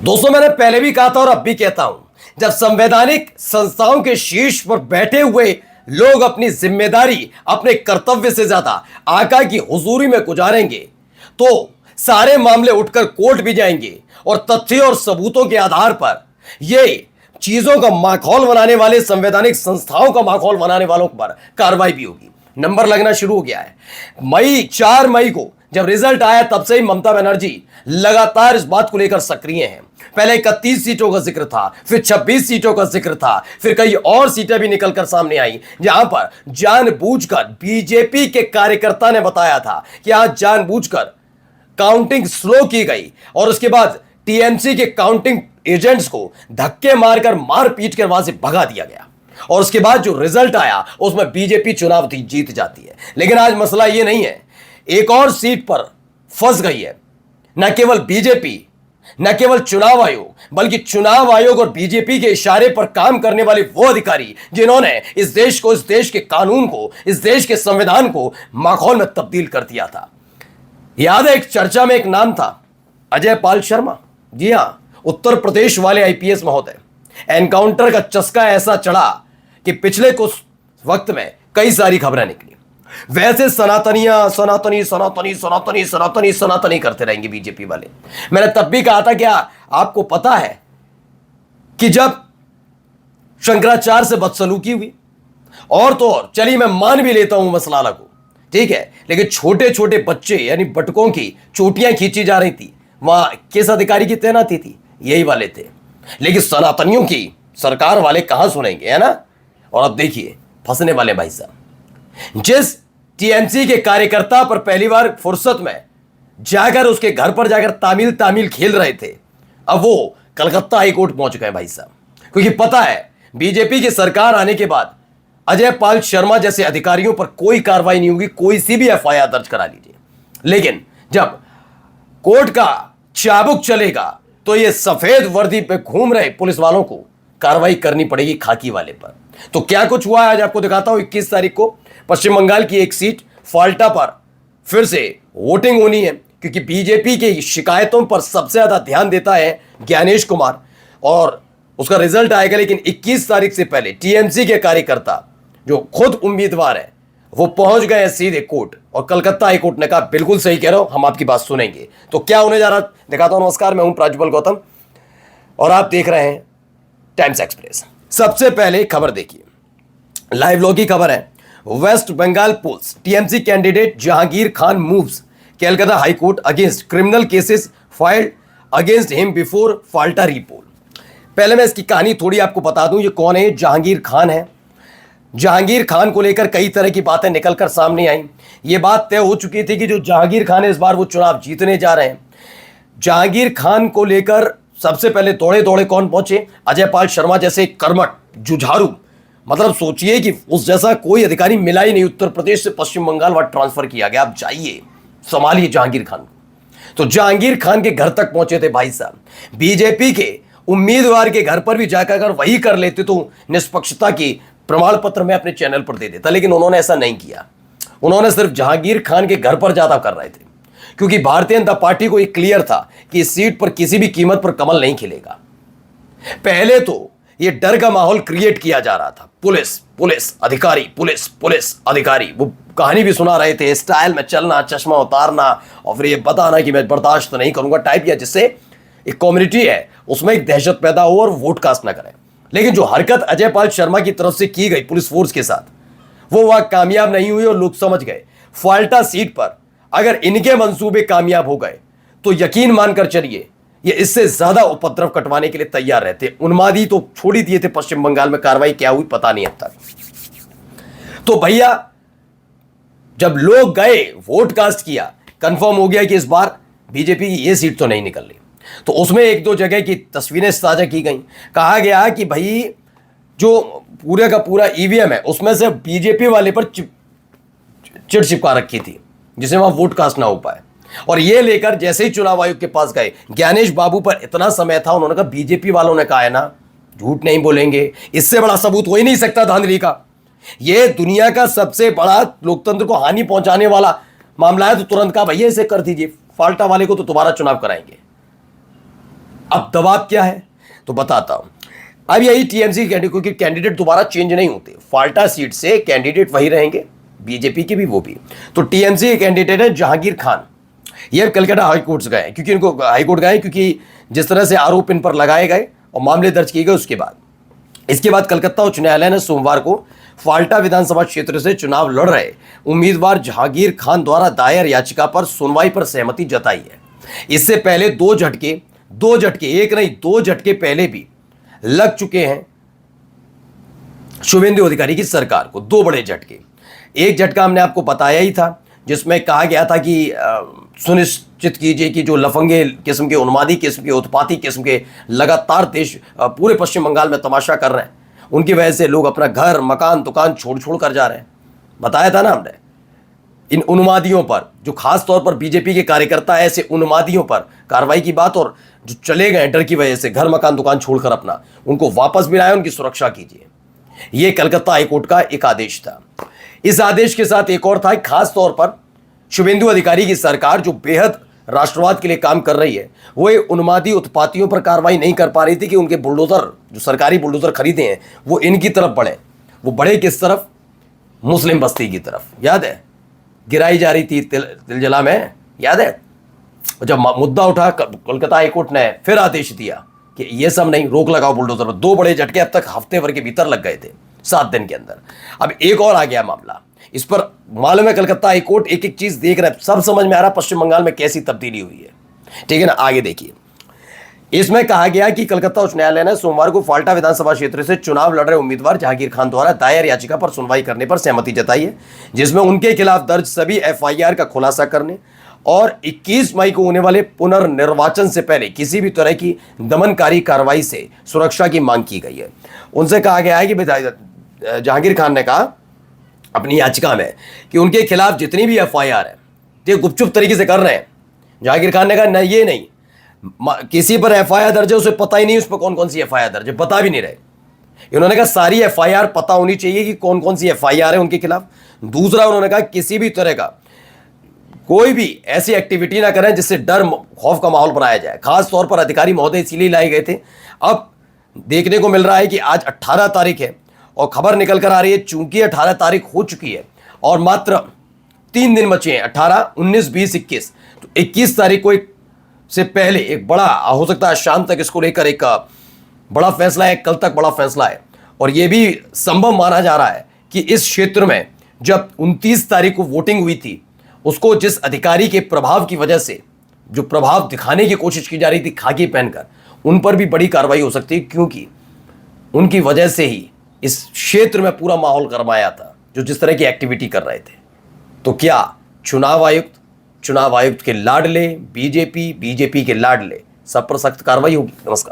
दोस्तों, मैंने पहले भी कहा था और अब भी कहता हूं, जब संवैधानिक संस्थाओं के शीर्ष पर बैठे हुए लोग अपनी जिम्मेदारी अपने कर्तव्य से ज्यादा आका की हुजूरी में गुजारेंगे तो सारे मामले उठकर कोर्ट भी जाएंगे और तथ्य और सबूतों के आधार पर ये चीजों का माहौल बनाने वाले संवैधानिक संस्थाओं का माहौल बनाने वालों पर कार्रवाई भी होगी। नंबर लगना शुरू हो गया है। 4 मई को जब रिजल्ट आया तब से ही ममता बनर्जी लगातार इस बात को लेकर सक्रिय हैं। पहले 31 सीटों का जिक्र था, फिर 26 सीटों का जिक्र था, फिर कई और सीटें भी निकलकर सामने आई जहां पर जानबूझकर बीजेपी के कार्यकर्ता ने बताया था कि आज जानबूझकर काउंटिंग स्लो की गई और उसके बाद टीएमसी के काउंटिंग एजेंट्स को धक्के मारकर मार पीट कर वहां से भगा दिया गया और उसके बाद जो रिजल्ट आया उसमें बीजेपी चुनाव जीत जाती है। लेकिन आज मसला यह नहीं है, एक और सीट पर फंस गई है। न केवल बीजेपी, न केवल चुनाव आयोग, बल्कि चुनाव आयोग और बीजेपी के इशारे पर काम करने वाले वो अधिकारी जिन्होंने इस देश को, इस देश के कानून को, इस देश के संविधान को माहौल में तब्दील कर दिया था। याद है, एक चर्चा में एक नाम था, अजय पाल शर्मा। जी हां, उत्तर प्रदेश वाले आईपीएस महोदय। एनकाउंटर का चस्का ऐसा चढ़ा कि पिछले कुछ वक्त में कई सारी खबरें निकली। वैसे सनातनी करते रहेंगे बीजेपी वाले। मैंने तब भी कहा था, क्या आपको पता है कि जब शंकराचार्य से बदसलूकी हुई, और तो और चलिए मैं मान भी लेता हूं मसला को, ठीक है, लेकिन छोटे छोटे बच्चे यानी बटकों की चोटियां खींची जा रही थी, वहां किस अधिकारी की तैनाती थी? यही वाले थे। लेकिन सनातनियों की सरकार वाले कहां सुनेंगे, है ना? और अब देखिए फंसने वाले भाई साहब, जिस टीएमसी के कार्यकर्ता पर पहली बार फुर्सत में जाकर उसके घर पर जाकर तामिल खेल रहे थे, अब वो कलकत्ता हाईकोर्ट पहुंच गए भाई साहब, क्योंकि पता है बीजेपी की सरकार आने के बाद अजय पाल शर्मा जैसे अधिकारियों पर कोई कार्रवाई नहीं होगी, कोई सी भी एफआईआर दर्ज करा लीजिए। लेकिन जब कोर्ट का चाबुक चलेगा तो ये सफेद वर्दी पे घूम रहे पुलिस वालों को कार्रवाई करनी पड़ेगी, खाकी वाले पर। तो क्या कुछ हुआ है आज आपको दिखाता हूं। 21 तारीख को पश्चिम बंगाल की एक सीट फाल्टा पर फिर से वोटिंग होनी है, क्योंकि बीजेपी की शिकायतों पर सबसे ज्यादा ध्यान देता है ज्ञानेश कुमार और उसका रिजल्ट आएगा। लेकिन 21 तारीख से पहले टीएमसी के कार्यकर्ता जो खुद उम्मीदवार है वो पहुंच गए सीधे कोर्ट, और कलकत्ता हाईकोर्ट ने कहा बिल्कुल सही कह रहे हो, हम आपकी बात सुनेंगे। तो क्या होने जा रहा दिखाता हूं। नमस्कार, मैं हूं प्राज्वल गौतम और आप देख रहे हैं टाइम्स एक्सप्रेस। सबसे पहले खबर देखिए, लाइव लॉ की खबर है। West Bengal polls, TMC candidate Jahangir Khan moves Calcutta high court against criminal cases filed against him before Falta repoll. पहले मैं इसकी कहानी थोड़ी आपको बता दूं, ये कौन है। जहांगीर खान है। जहांगीर खान को लेकर कई तरह की बातें निकलकर सामने आई। ये बात तय हो चुकी थी कि जो जहांगीर खान है इस बार वो चुनाव जीतने जा रहे हैं। जहांगीर खान को लेकर सबसे पहले दौड़े दौड़े कौन पहुंचे? अजय पाल शर्मा जैसे कर्मठ जुझारू, मतलब सोचिए कि उस जैसा कोई अधिकारी मिला ही नहीं। उत्तर प्रदेश से पश्चिम बंगाल वहां ट्रांसफर किया गया, आप जाइए संभालिए जहांगीर खान को। तो जहांगीर खान के घर तक पहुंचे थे भाई साहब। बीजेपी के उम्मीदवार के घर पर भी जाकर अगर वही कर लेते तो निष्पक्षता की प्रमाण पत्र मैं अपने चैनल पर दे देता, लेकिन उन्होंने ऐसा नहीं किया। उन्होंने सिर्फ जहांगीर खान के घर पर ज्यादा कर रहे थे, क्योंकि भारतीय जनता पार्टी को यह क्लियर था कि इस सीट पर किसी भी कीमत पर कमल नहीं खिलेगा। पहले तो यह डर का माहौल क्रिएट किया जा रहा था। पुलिस अधिकारी वो कहानी भी सुना रहे थे, स्टाइल में चलना, चश्मा उतारना और फिर यह बताना कि मैं बर्दाश्त नहीं करूंगा टाइप, या जिससे एक कम्युनिटी है उसमें एक दहशत पैदा हो और वोट कास्ट ना करें। लेकिन जो हरकत अजय पाल शर्मा की तरफ से की गई पुलिस फोर्स के साथ, वो वहां कामयाब नहीं हुई और लोग समझ गए फाल्टा सीट पर अगर इनके मंसूबे कामयाब हो गए तो यकीन मानकर चलिए ये इससे ज्यादा उपद्रव कटवाने के लिए तैयार रहते। उन्मादी तो छोड़ ही दिए थे पश्चिम बंगाल में, कार्रवाई क्या हुई पता नहीं अब तक। तो भैया जब लोग गए वोट कास्ट किया, कंफर्म हो गया कि इस बार बीजेपी की ये सीट तो नहीं निकल रही। तो उसमें एक दो जगह की तस्वीरें साझा की गई। कहा गया कि भाई जो पूरे का पूरा ईवीएम है उसमें से बीजेपी वाले पर चिट चिपका रखी थी, जिसे वहां वोट कास्ट ना हो पाए। और ये लेकर जैसे ही चुनाव आयोग के पास गए, ज्ञानेश बाबू पर इतना समय था, उन्होंने कहा बीजेपी वालों ने कहा है ना, झूठ नहीं बोलेंगे, इससे बड़ा सबूत हो ही नहीं सकता धांधली का। ये दुनिया का सबसे बड़ा लोकतंत्र को हानि पहुंचाने वाला मामला है। तो तुरंत कहा भैया इसे कर दीजिए, फाल्टा वाले को तो दोबारा चुनाव कराएंगे। अब दबाव क्या है तो बताता हूं। अब यही टीएमसी कैंडिडेट, क्योंकि कैंडिडेट दोबारा चेंज नहीं होते, फाल्टा सीट से कैंडिडेट वही रहेंगे, बीजेपी के भी वो भी। तो टीएमसी के कैंडिडेट है जहांगीर खान, ये कलकत्ता हाईकोर्ट गए, क्योंकि इनको हाईकोर्ट गए क्योंकि जिस तरह से आरोप इन पर लगाए गए और मामले दर्ज किए गए, इसके बाद कलकत्ता उच्च न्यायालय ने सोमवार को फाल्टा विधानसभा क्षेत्र से चुनाव लड़ रहे उम्मीदवार जहांगीर खान द्वारा दायर याचिका पर सुनवाई पर सहमति जताई है। इससे पहले दो झटके, एक नहीं दो झटके पहले भी लग चुके हैं शुभेंदु अधिकारी की सरकार को, दो बड़े झटके। एक झटका हमने आपको बताया ही था, जिसमें कहा गया था कि सुनिश्चित कीजिए कि जो लफंगे किस्म के, उन्मादी किस्म के, उत्पाती किस्म के लगातार देश पूरे पश्चिम बंगाल में तमाशा कर रहे हैं, उनकी वजह से लोग अपना घर मकान दुकान छोड़ कर जा रहे हैं। बताया था ना हमने इन उन्मादियों पर, जो खास तौर पर बीजेपी के कार्यकर्ता है, ऐसे उन्मादियों पर कार्रवाई की बात, और जो चले गए डर की वजह से घर मकान दुकान छोड़कर अपना, उनको वापस भी लाए, उनकी सुरक्षा कीजिए। यह कलकत्ता हाईकोर्ट का एक आदेश था। इस आदेश के साथ एक और था, खास तौर पर शुभेंदु अधिकारी की सरकार जो बेहद राष्ट्रवाद के लिए काम कर रही है, वो उन्मादी उत्पातियों पर कार्रवाई नहीं कर पा रही थी कि उनके बुलडोजर, जो सरकारी बुलडोजर खरीदे हैं, वो इनकी तरफ बढ़े। वो बढ़े किस तरफ? मुस्लिम बस्ती की तरफ। याद है गिराई जा रही थी तिलजला में, याद है? जब मुद्दा उठा, कोलकाता हाईकोर्ट ने फिर आदेश दिया कि ये सब नहीं, रोक लगाओ बुलडोजर पर। दो बड़े झटके अब तक हफ्ते भर के भीतर लग गए थे, 7 दिन के अंदर। अब एक और आ गया मामला, इस पर मालूम है कलकत्ता हाईकोर्ट एक एक चीज देख रहा है, सब समझ में आ रहा पश्चिम बंगाल में कैसी तब्दीली हुई है, ठीक है ना। आगे देखिए, इसमें कहा गया कि कलकत्ता उच्च न्यायालय ने सोमवार को फाल्टा विधानसभा क्षेत्र से चुनाव लड़ रहे उम्मीदवार जहांगीर खान द्वारा दायर याचिका पर सुनवाई करने पर सहमति जताई है, जिसमें उनके खिलाफ दर्ज सभी एफआईआर का खुलासा करने और 21 मई को होने वाले पुनर्निर्वाचन से पहले किसी भी तरह की दमनकारी कार्रवाई से सुरक्षा की मांग की गई है। उनसे कहा गया है कि जहांगीर खान ने कहा अपनी याचिका में कि उनके खिलाफ जितनी भी एफआईआर है, ये गुपचुप तरीके से कर रहे हैं। जहांगीर खान ने कहा नहीं, ये नहीं, किसी पर एफआईआर दर्ज है उसे पता ही नहीं उस पर कौन कौन सी एफआईआर दर्ज है, बता भी नहीं रहे। उन्होंने कहा सारी एफआईआर पता होनी चाहिए कि कौन कौन सी एफआईआर है उनके खिलाफ। दूसरा, उन्होंने कहा किसी भी तरह का कोई भी ऐसी एक्टिविटी ना करें जिससे डर खौफ का माहौल बनाया जाए। खास तौर पर अधिकारी महोदय इसीलिए लाए गए थे। अब देखने को मिल रहा है कि आज 18 तारीख है और खबर निकल कर आ रही है, चूंकि 18 तारीख हो चुकी है और मात्र 3 दिन बचे हैं, 18, 19, 20, 21, तो 21 तारीख को से पहले एक बड़ा, हो सकता है शाम तक इसको लेकर एक बड़ा फैसला है, कल तक बड़ा फैसला है। और यह भी संभव माना जा रहा है कि इस क्षेत्र में जब 29 तारीख को वोटिंग हुई थी, उसको जिस अधिकारी के प्रभाव की वजह से जो प्रभाव दिखाने की कोशिश की जा रही थी खाकी पहनकर, उन पर भी बड़ी कार्रवाई हो सकती है, क्योंकि उनकी वजह से ही इस क्षेत्र में पूरा माहौल गरमाया था, जो जिस तरह की एक्टिविटी कर रहे थे। तो क्या चुनाव आयुक्त के लाडले, बीजेपी के लाडले, सब पर सख्त कार्रवाई होगी। नमस्कार।